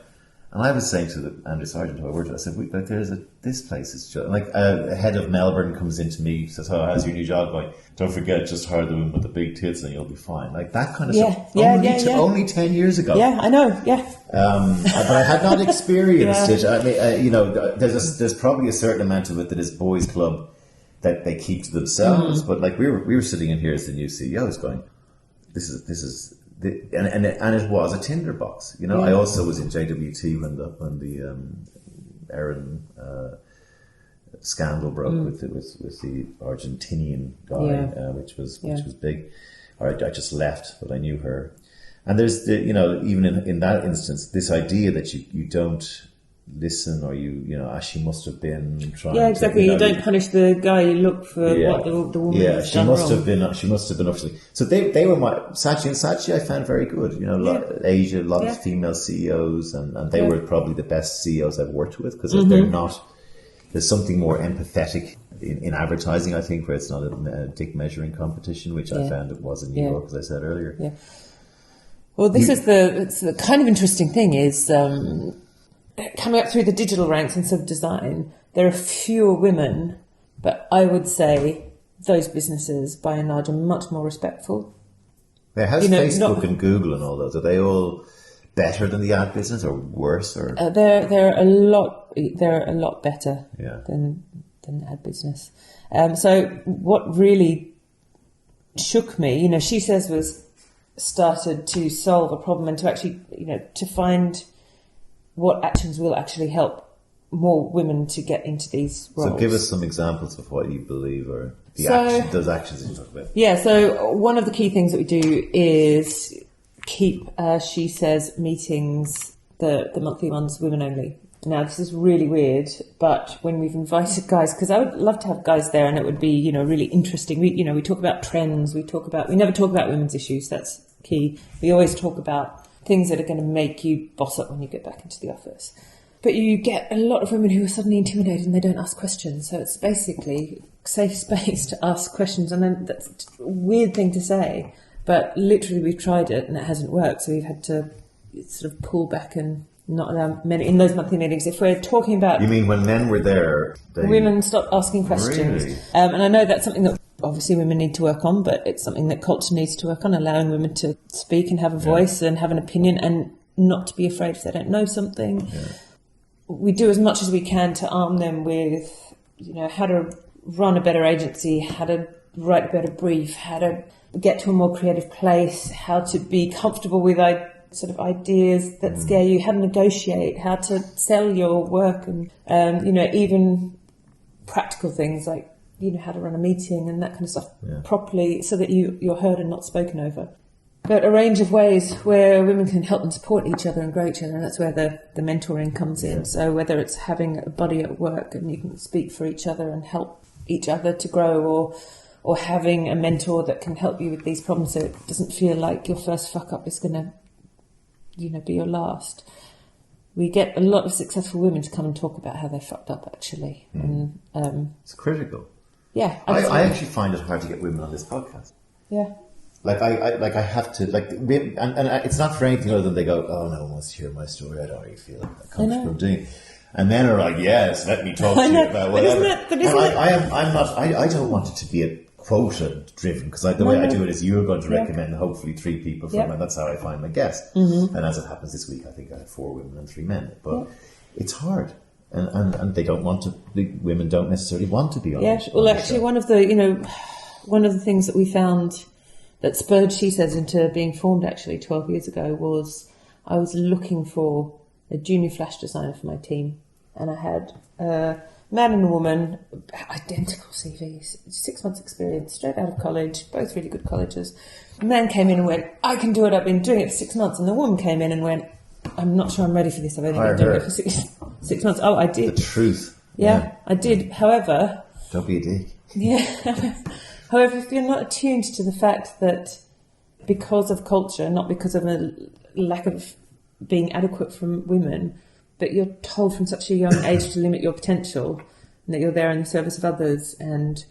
And I was saying to Andrew Sargent, who I worked with, I said, this place is just, like, a head of Melbourne comes into me, says, "Oh, how's your new job going? Don't forget, just hire the woman with the big tits and you'll be fine." Like that kind of stuff. Only 10 years ago. Yeah, I know, but I had not experienced it. I mean, there's probably a certain amount of it that is boys' club that they keep to themselves. But like we were sitting in here as the new CEOs going, this is. And it was a tinderbox, you know. I also was in JWT when the Erin scandal broke with the Argentinian guy, which was big. I just left, but I knew her. And there's even in that instance, this idea that you don't listen, or she must have been trying. Yeah, exactly. You don't punish the guy. You look for what the woman has done wrong. She must have been obviously. So they were my Sachi and Sachi. I found very good. Asia, a lot of female CEOs, and they were probably the best CEOs I've worked with, because they're not. There's something more empathetic in advertising, I think, where it's not a dick measuring competition, which I found it was in New York, as I said earlier. Yeah. Well, it's the kind of interesting thing is. Coming up through the digital ranks in sort of design, there are fewer women, but I would say those businesses, by and large, are much more respectful. Yeah, how's Facebook and Google and all those? Are they all better than the ad business, or worse? Or they're a lot better than the ad business. So what really shook me, SheSays was started to solve a problem and to actually, to find what actions will actually help more women to get into these roles. So give us some examples of what you believe are those actions that you talk about. Yeah, so one of the key things that we do is keep SheSays meetings, the monthly ones, women only. Now, this is really weird, but when we've invited guys, because I would love to have guys there and it would be, really interesting. We talk about trends, we never talk about women's issues, that's key. We always talk about things that are going to make you boss up when you get back into the office. But you get a lot of women who are suddenly intimidated and they don't ask questions. So it's basically safe space to ask questions. And then that's a weird thing to say, but literally we've tried it and it hasn't worked. So we've had to sort of pull back and not allow men in those monthly meetings. If we're talking about... You mean when men were there... Women stopped asking questions. Really? And I know that's something that obviously women need to work on, but it's something that culture needs to work on, allowing women to speak and have a voice and have an opinion and not to be afraid if they don't know something. Yeah. We do as much as we can to arm them with, how to run a better agency, how to write a better brief, how to get to a more creative place, how to be comfortable with sort of ideas that scare you, how to negotiate, how to sell your work, and, even practical things like, how to run a meeting and that kind of stuff properly so that you're heard and not spoken over. But a range of ways where women can help and support each other and grow each other, and that's where the mentoring comes in. So whether it's having a buddy at work and you can speak for each other and help each other to grow, or having a mentor that can help you with these problems so it doesn't feel like your first fuck up is going to, be your last. We get a lot of successful women to come and talk about how they fucked up, actually. And it's critical. Yeah, I actually find it hard to get women on this podcast. Yeah. I have to, and it's not for anything other than they go, "Oh, no one wants to hear my story. I don't really feel comfortable doing it." And men are like, "Yes, let me talk to you about whatever." I don't want it to be a quota driven, because the way I do it is you're going to recommend hopefully 3 people from, and that's how I find my guests. And as it happens this week, I think I had 4 women and 3 men. But it's hard. And they don't want to. The women don't necessarily want to be on. Yeah, well, actually, one of the things that we found that spurred SheSays into being formed actually 12 years ago was I was looking for a junior flash designer for my team, and I had a man and a woman, identical CVs, 6 months experience, straight out of college, both really good colleges. The man came in and went, "I can do it. I've been doing it for 6 months," and the woman came in and went, "I'm not sure I'm ready for this. I've only been doing it for six months." Oh, I did. The truth. Yeah, I did. However... Don't be a dick. Yeah. However, if you're not attuned to the fact that because of culture, not because of a lack of being adequate from women, but you're told from such a young age to limit your potential and that you're there in the service of others and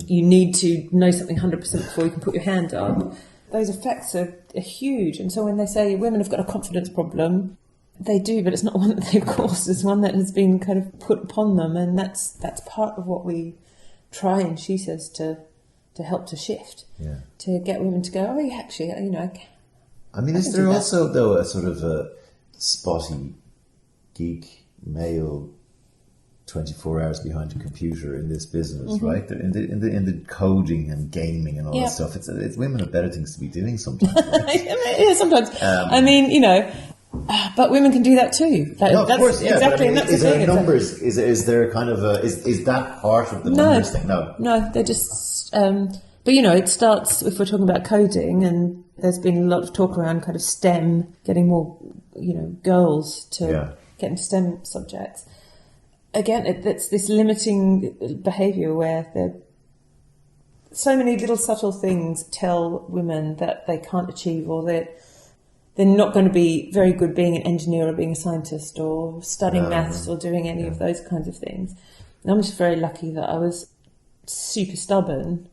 You need to know something 100% before you can put your hand up. Those effects are huge. And so when they say women have got a confidence problem, they do, but it's not one that they've caused. It's one that has been kind of put upon them. And that's part of what we try in SheSays to help to shift, to get women to go, oh, yeah, actually, you know, I mean, is there also, though, a sort of a spotty geek male 24 hours behind a computer in this business, right? In the coding and gaming and all that stuff, it's women have better things to be doing sometimes. Right? Yeah, sometimes. I mean, you know, but women can do that too. Like, no, of course, yeah. Exactly. I mean, and that's is the there thing, numbers? Is there kind of is that part of the numbers thing? No, they're just. But you know, it starts if we're talking about coding, and there's been a lot of talk around kind of STEM, getting more, you know, girls to get into STEM subjects. Again, it's this limiting behaviour where so many little subtle things tell women that they can't achieve, or they're not going to be very good being an engineer or being a scientist or studying maths or doing any of those kinds of things. And I'm just very lucky that I was super stubborn,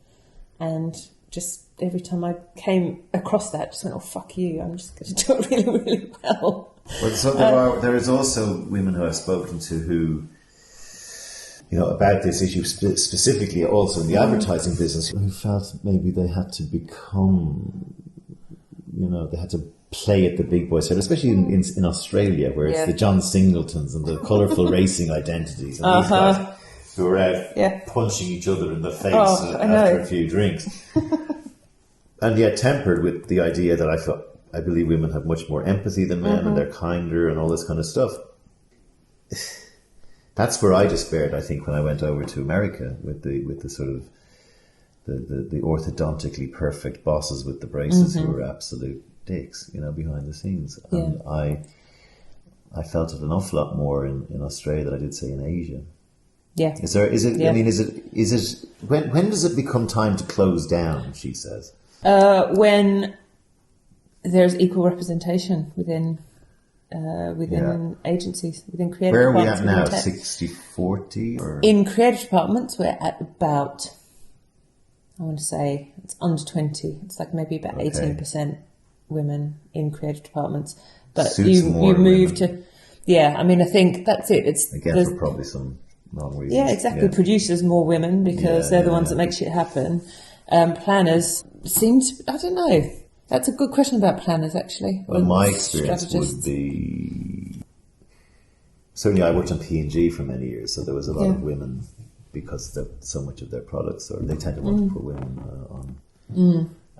and just every time I came across that, just went, oh, fuck you, I'm just going to do it really, really well. Well, so there is also women who I've spoken to who, you know, about this issue specifically, also in the advertising business, who felt maybe they had to become, you know, they had to play at the big boy side, especially in Australia, where it's the John Singletons and the colourful racing identities, and these guys who are out punching each other in the face after a few drinks. And yet tempered with the idea that I believe women have much more empathy than men, and they're kinder and all this kind of stuff. That's where I despaired, I think, when I went over to America with the sort of the orthodontically perfect bosses with the braces who were absolute dicks, you know, behind the scenes. And I felt it an awful lot more in Australia than I did, say, in Asia. Yeah. Is it? I mean, is it? When does it become time to close down? SheSays. When there's equal representation within agencies, within creative departments. Where are we at now? 60-40? Or? In creative departments, we're at about, I want to say, it's under 20. It's like maybe about 18% women in creative departments. But you move to, I mean, I think that's it. It's again for probably some wrong reasons. Yeah, exactly. Producers more women because they're the ones that make shit happen. Planners seem to, I don't know. That's a good question about planners, actually. Well, my experience would be, certainly I worked on P&G for many years, so there was a lot of women because so much of their products, or they tend to want to put women on.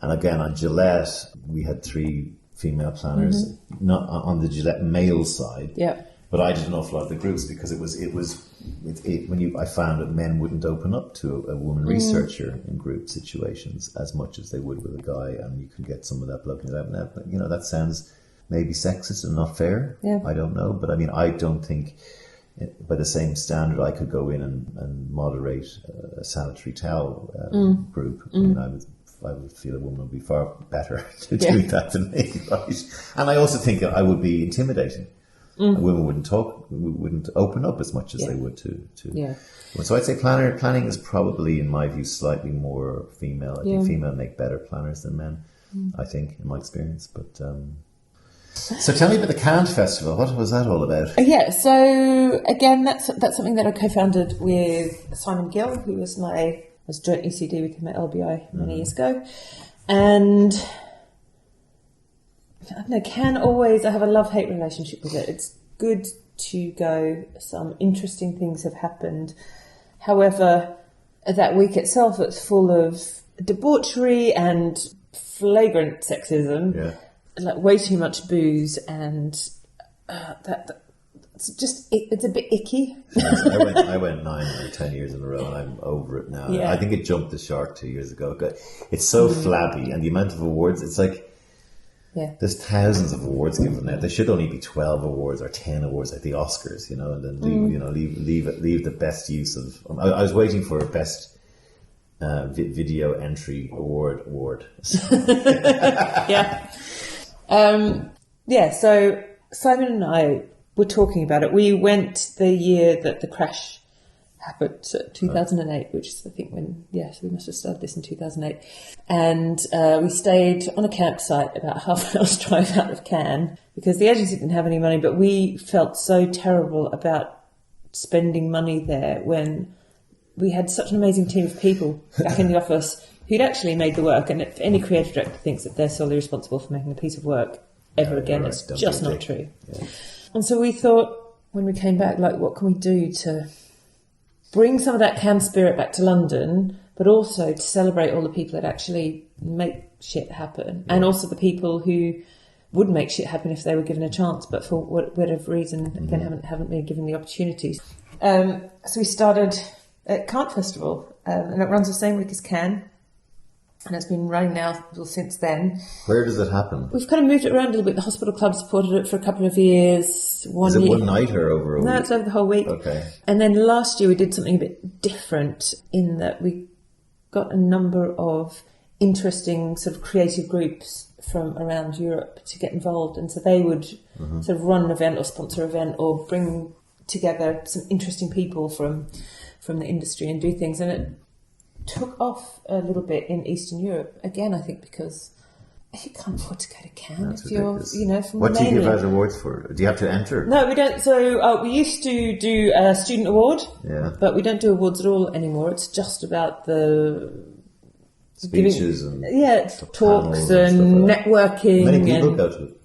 And again, on Gillette, we had 3 female planners, not on the Gillette male side. But I did an awful lot of the groups because I found that men wouldn't open up to a woman researcher in group situations as much as they would with a guy, and you can get some of that bloke in that. You know, that sounds maybe sexist and not fair. I don't know, but I mean, I don't think by the same standard I could go in and moderate a sanitary towel group. I mean, I would feel a woman would be far better to do that than me, right? And I also think that I would be intimidating. Women wouldn't open up as much as they would to. So I'd say planning is probably, in my view, slightly more female. I think female make better planners than men. I think, in my experience. But so tell me about the Cannt Festival. What was that all about? So again, that's something that I co-founded with Simon Gill, who was joint ECD with him at LBI many years ago, and. I don't know, I have a love-hate relationship with it. It's good to go. Some interesting things have happened. However, that week itself, it's full of debauchery and flagrant sexism, like way too much booze, and it's a bit icky. I went 9 or 10 years in a row, and I'm over it now. I think it jumped the shark 2 years ago. It's so flabby, and the amount of awards, it's like, there's thousands of awards given out. There should only be 12 awards or 10 awards like the Oscars, you know, and then leave the best use of. I was waiting for a best video entry award. So Simon and I were talking about it. We went the year that the crash happened 2008, which is I think when we must have started this in 2008, and we stayed on a campsite about half an hour's drive out of Cannes because the agency didn't have any money, but we felt so terrible about spending money there when we had such an amazing team of people back in the office who'd actually made the work. And if any creative director thinks that they're solely responsible for making a piece of work ever again, it's just not true. Yeah. And so we thought, when we came back, like, what can we do to bring some of that Cannes spirit back to London, but also to celebrate all the people that actually make shit happen, and also the people who would make shit happen if they were given a chance, but for whatever reason, again, haven't been given the opportunities. So we started at Cannt Festival, and it runs the same week as Cannes, and it's been running now since then. Where does it happen? We've kind of moved it around a little bit. The Hospital Club supported it for a couple of years. Is it one night or over a week? No, it's over the whole week. Okay. And then last year we did something a bit different in that we got a number of interesting sort of creative groups from around Europe to get involved. And so they would sort of run an event or sponsor an event or bring together some interesting people from the industry and do things. And it took off a little bit in Eastern Europe. Again, I think because you can't afford to go to Cannes if you're, from What do you Romania. give out awards for? Do you have to enter? No, we don't. So we used to do a student award, but we don't do awards at all anymore. It's just about the speeches and talks and like networking. Many people go to it.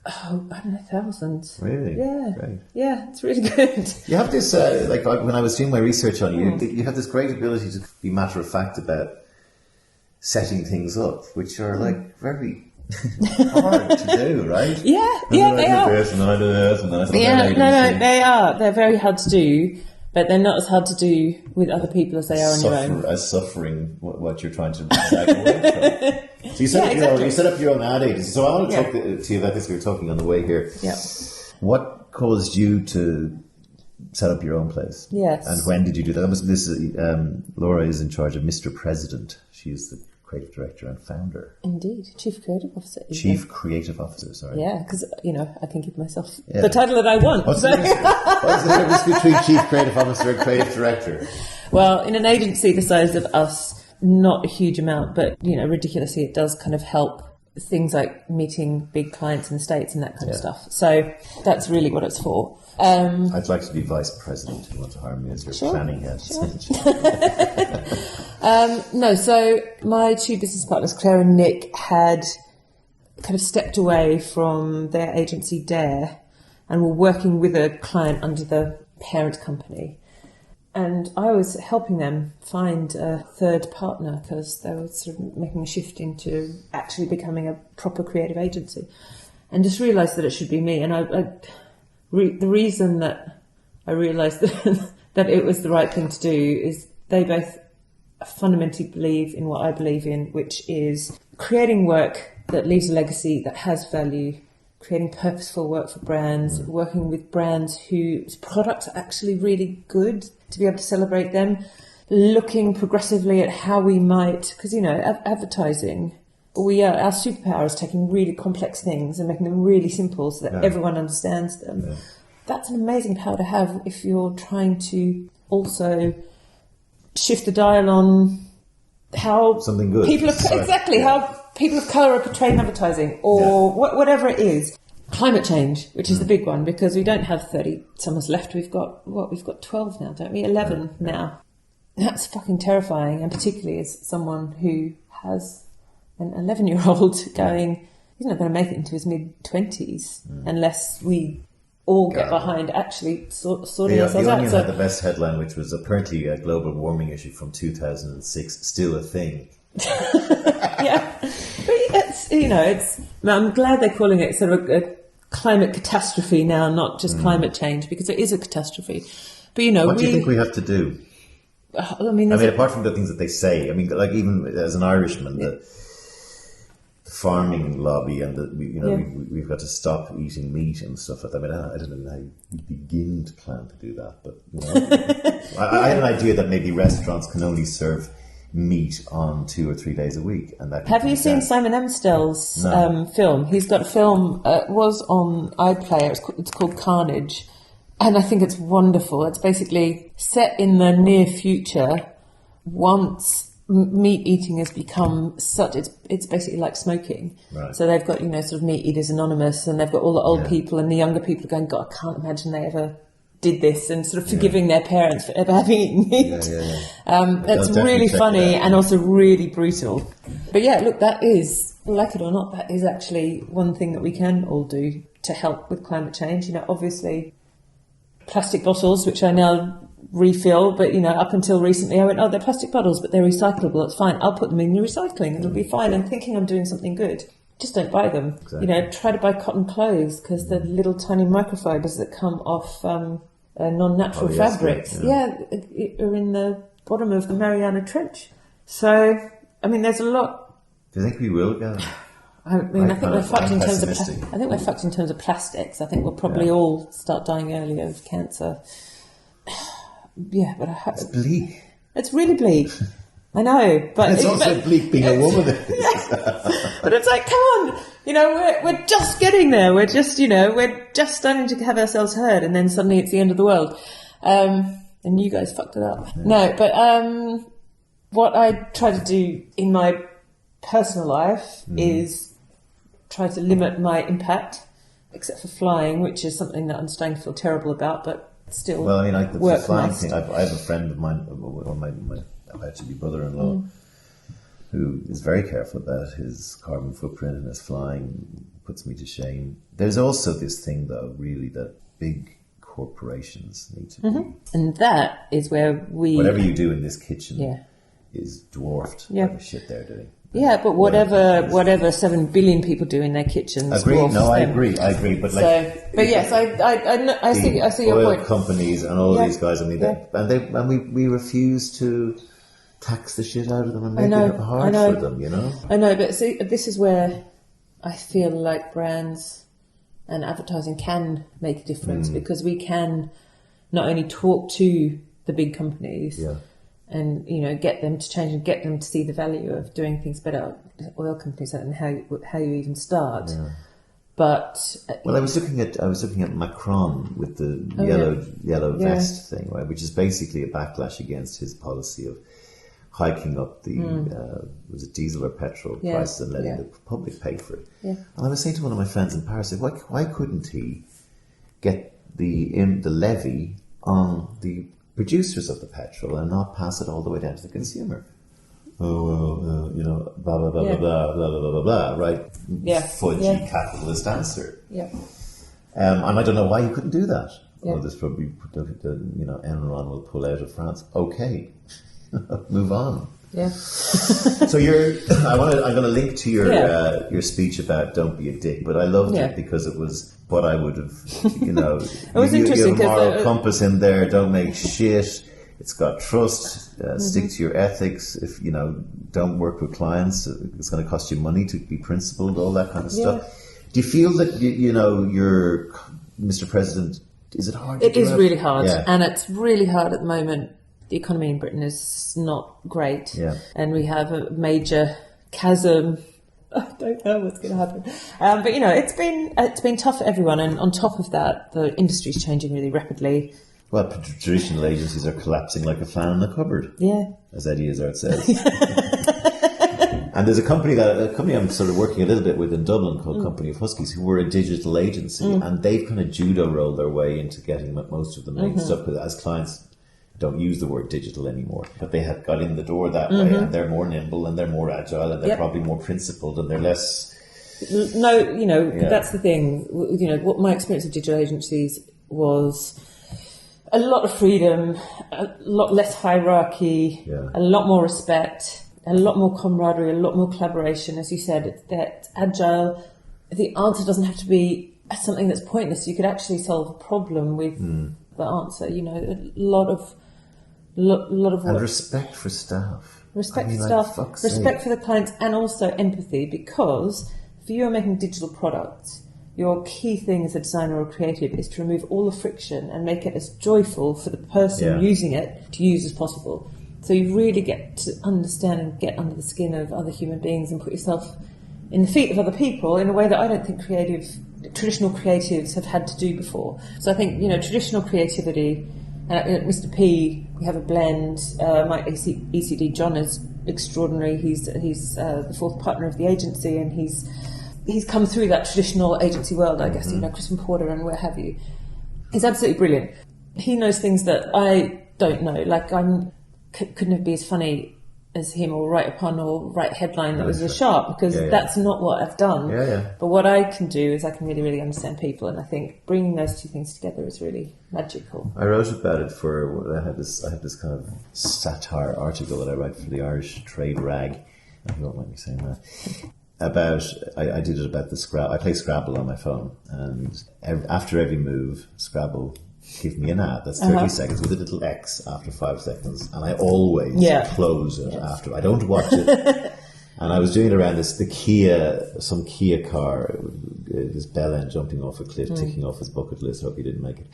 Oh, I don't know, thousands. Really? Yeah. Great. Yeah, it's really good. You have this, when I was doing my research on you, you have this great ability to be matter of fact about setting things up, which are like very hard to do, right? Yeah, they are. They are. They're very hard to do, but they're not as hard to do with other people as they are on your own. As suffering what you're trying to back away from. So you set up your own ad agency. So I want to talk to you about this. We were talking on the way here. Yeah. What caused you to set up your own place? Yes. And when did you do that? Laura is in charge of Mr. President. She is the creative director and founder. Indeed. Chief Creative Officer. Creative Officer, sorry. Yeah, because, I can give myself the title that I want. What's the difference between Chief Creative Officer and Creative Director? Well, in an agency the size of us, not a huge amount, but, ridiculously, it does kind of help things like meeting big clients in the States and that kind of stuff. So that's really what it's for. I'd like to be Vice President. You want to hire me as your planning head. No, so my two business partners, Claire and Nick, had kind of stepped away from their agency Dare and were working with a client under the parent company. And I was helping them find a third partner because they were sort of making a shift into actually becoming a proper creative agency, and just realised that it should be me. And the reason that I realised that it was the right thing to do is they both fundamentally believe in what I believe in, which is creating work that leaves a legacy, that has value, creating purposeful work for brands, working with brands whose products are actually really good, to be able to celebrate them, looking progressively at how we might, because, advertising, our superpower is taking really complex things and making them really simple so that everyone understands them. Yeah. That's an amazing power to have if you're trying to also shift the dial on how something good. How people of colour are portrayed in advertising, or whatever it is. Climate change, which is the big one, because we don't have 30 summers left. We've got 12 now, don't we? 11 now. That's fucking terrifying, and particularly as someone who has an 11-year-old going, he's not going to make it into his mid-20s unless we all get behind actually sorting ourselves out. The Onion had the best headline, which was apparently a global warming issue from 2006, still a thing. But I'm glad they're calling it sort of a climate catastrophe now, not just climate change, because it is a catastrophe. But what do you think we have to do? Apart from the things that they say, like even as an Irishman, the farming lobby and we've got to stop eating meat and stuff like that. I don't know how you begin to plan to do that, but I had an idea that maybe restaurants can only serve meat on 2 or 3 days a week, and that. Have you seen Simon Amstell's film? He's got a film. Was on iPlayer. It's called Carnage, And I think it's wonderful. It's basically set in the near future. Once meat eating has become such, it's basically like smoking. Right. So they've got, sort of Meat Eaters Anonymous, and they've got all the old people and the younger people going, God, I can't imagine they ever did this, and sort of forgiving their parents for ever having eaten meat. It's really funny and also really brutal. But yeah, look, that is, like it or not, that is actually one thing that we can all do to help with climate change. Obviously, plastic bottles, which I now refill, but up until recently I went, oh, they're plastic bottles, but they're recyclable, it's fine, I'll put them in the recycling, it'll be fine, and thinking I'm doing something good. Just don't buy them. Exactly. Try to buy cotton clothes, because the little tiny microfibers that come off non-natural fabrics are in the bottom of the Mariana Trench. So there's a lot. Do you think we will go? I think we're fucked in terms of I think we're fucked in terms of plastics. I think we'll probably all start dying early of cancer. Yeah, but it's bleak. It's really bleak. I know, but it's also bleak being a woman. But it's like, come on, we're just getting there. We're just, we're just starting to have ourselves heard, and then suddenly it's the end of the world. And you guys fucked it up. Yeah. No, but what I try to do in my personal life is try to limit my impact, except for flying, which is something that I'm starting to feel terrible about, but still. Well, the flying thing. I have a friend of mine, my actually brother-in-law, who is very careful about his carbon footprint and his flying. Puts me to shame. There's also this thing, though, really, that big corporations need to be. And that is where whatever you do in this kitchen is dwarfed by the shit they're doing. Yeah, but whatever 7 billion people do in their kitchens. I agree. But yes, I see your point. Companies and all of these guys, we refuse to tax the shit out of them and make it hard for them. I know, but see, this is where I feel like brands and advertising can make a difference, because we can not only talk to the big companies. Yeah. And get them to change and get them to see the value of doing things better. Oil companies and how you even start. Yeah. But I was looking at Macron with the yellow vest thing, right, which is basically a backlash against his policy of hiking up the was it diesel or petrol prices and letting the public pay for it. Yeah. And I was saying to one of my friends in Paris, why couldn't he get the levy on the producers of the petrol and not pass it all the way down to the consumer? Blah blah blah blah blah blah blah blah, right? Yeah, fudgy capitalist answer. Yeah. And I don't know why you couldn't do that. Yeah. Well, this probably Enron will pull out of France. Okay, move on. Yeah. So I'm going to link to your speech about don't be a dick, but I loved it because it was what I would have, it was interesting. You have a moral compass in there. Don't make shit. It's got trust. Stick to your ethics. If don't work with clients, it's going to cost you money to be principled. All that kind of stuff. Do you feel that you're Mr. President? Is it hard? It is really hard, and it's really hard at the moment. The economy in Britain is not great, and we have a major chasm. I don't know what's going to happen, but it's been tough for everyone, and on top of that, the industry's changing really rapidly. Well, traditional agencies are collapsing like a fan in a cupboard. Yeah, as Eddie Izzard says. And there's a company I'm sort of working a little bit with in Dublin called Company of Huskies, who were a digital agency, and they've kind of judo rolled their way into getting most of the main stuff, because as clients don't use the word digital anymore, but they have got in the door that way, and they're more nimble and they're more agile and they're probably more principled and they're less. That's the thing. What my experience of digital agencies was a lot of freedom, a lot less hierarchy, a lot more respect, a lot more camaraderie, a lot more collaboration. As you said, it's agile. The answer doesn't have to be something that's pointless. You could actually solve a problem with the answer. A lot of and respect for staff. Respect for staff, respect for the clients, and also empathy, because if you are making digital products, your key thing as a designer or creative is to remove all the friction and make it as joyful for the person using it to use as possible. So you really get to understand and get under the skin of other human beings and put yourself in the feet of other people in a way that I don't think creative traditional creatives have had to do before. So I think, traditional creativity, at Mr. P, we have a blend. My ECD John is extraordinary. He's the fourth partner of the agency, and he's come through that traditional agency world, I guess, Crispin Porter and where have you. He's absolutely brilliant. He knows things that I don't know. Like, couldn't be as funny as him, or write a pun or write a headline that was as sharp, because that's not what I've done. But what I can do is I can really, really understand people, and I think bringing those two things together is really magical. I wrote about it I have this kind of satire article that I write for the Irish Trade Rag. I don't mind me saying that. I did it about the Scrabble. I play Scrabble on my phone, and after every move, Scrabble give me an ad that's 30 seconds with a little X after 5 seconds, and I always close it after. I don't watch it. And I was doing it around some Kia car, this bell end jumping off a cliff, ticking off his bucket list. Hope he didn't make it.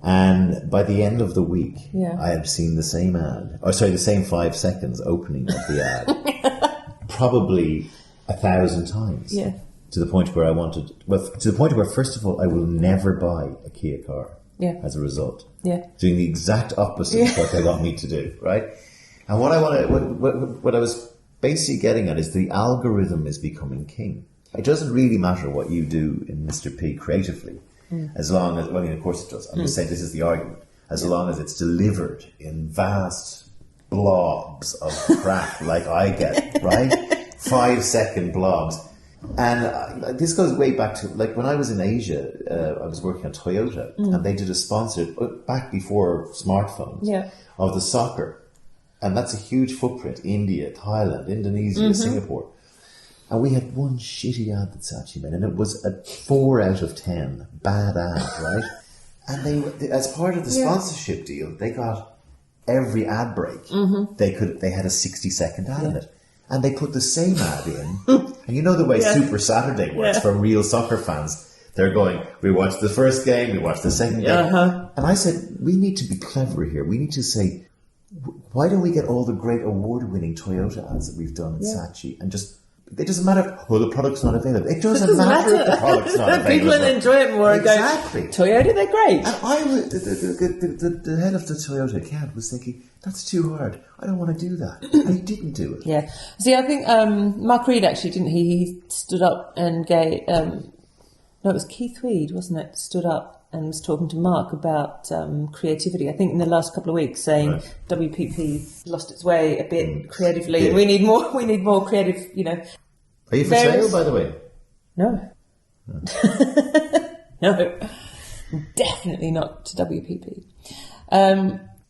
And by the end of the week, I had seen the same ad, the same 5 seconds opening of the ad, probably 1,000 times. Yeah. To the point where first of all, I will never buy a Kia car. Yeah. As a result, doing the exact opposite of what they want me to do, right? And what I was basically getting at is the algorithm is becoming king. It doesn't really matter what you do in Mr. P creatively, as long as, of course it does. I'm just saying this is the argument. As long as it's delivered in vast blobs of crap like I get, right? 5-second blobs. And this goes way back to, like, when I was in Asia, I was working at Toyota, and they did a sponsored, back before smartphones, of the soccer. And that's a huge footprint. India, Thailand, Indonesia, Singapore. And we had one shitty ad that Saatchi made, and it was a 4 out of 10 bad ad, right? And they, as part of the sponsorship deal, they got every ad break. They had a 60-second ad in it. And they put the same ad in. And you know the way Super Saturday works for real soccer fans. They're going, we watched the first game, we watched the second game. And I said, we need to be clever here. We need to say, why don't we get all the great award-winning Toyota ads that we've done in Saatchi, and just, it doesn't matter, the product's not available. It doesn't matter if the product's not available. People will enjoy it more and go, Toyota, they're great. And I was, the head of the Toyota Cantt was thinking, that's too hard. I don't want to do that. And he didn't do it. Yeah. See, I think Mark Reed actually, didn't he? He stood up and gave, it was Keith Weed, wasn't it? Stood up and was talking to Mark about creativity, I think in the last couple of weeks, saying WPP lost its way a bit creatively. Yeah. We need more creative, Are you for sale, by the way? No. No. Definitely not to WPP.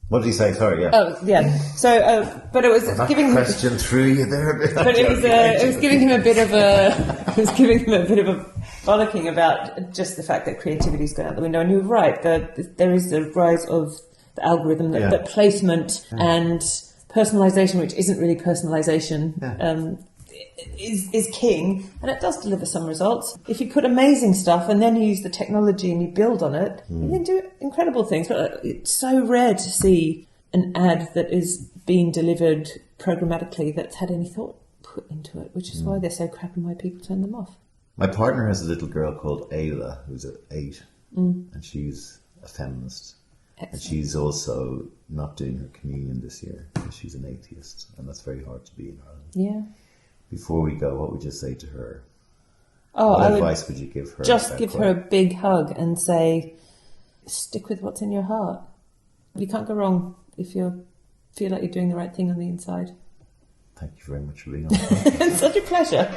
What did he say? Sorry, Oh, yeah. So, but it was giving question through you there a bit. But it was giving him a bit of a bollocking about just the fact that creativity's gone out the window. And you're right, there is a rise of the algorithm, that placement and personalisation, which isn't really personalisation, is king, and it does deliver some results. If you put amazing stuff and then you use the technology and you build on it, you can do incredible things. But it's so rare to see an ad that is being delivered programmatically that's had any thought put into it, which is why they're so crap and why people turn them off. My partner has a little girl called Ayla, who's 8, and she's a feminist. Excellent. And she's also not doing her communion this year because she's an atheist, and that's very hard to be in Ireland. Yeah. Before we go, what would you say to her? Oh, what advice would you give her? Just give her a big hug and say, stick with what's in your heart. You can't go wrong if you feel like you're doing the right thing on the inside. Thank you very much for being on. It's such a pleasure.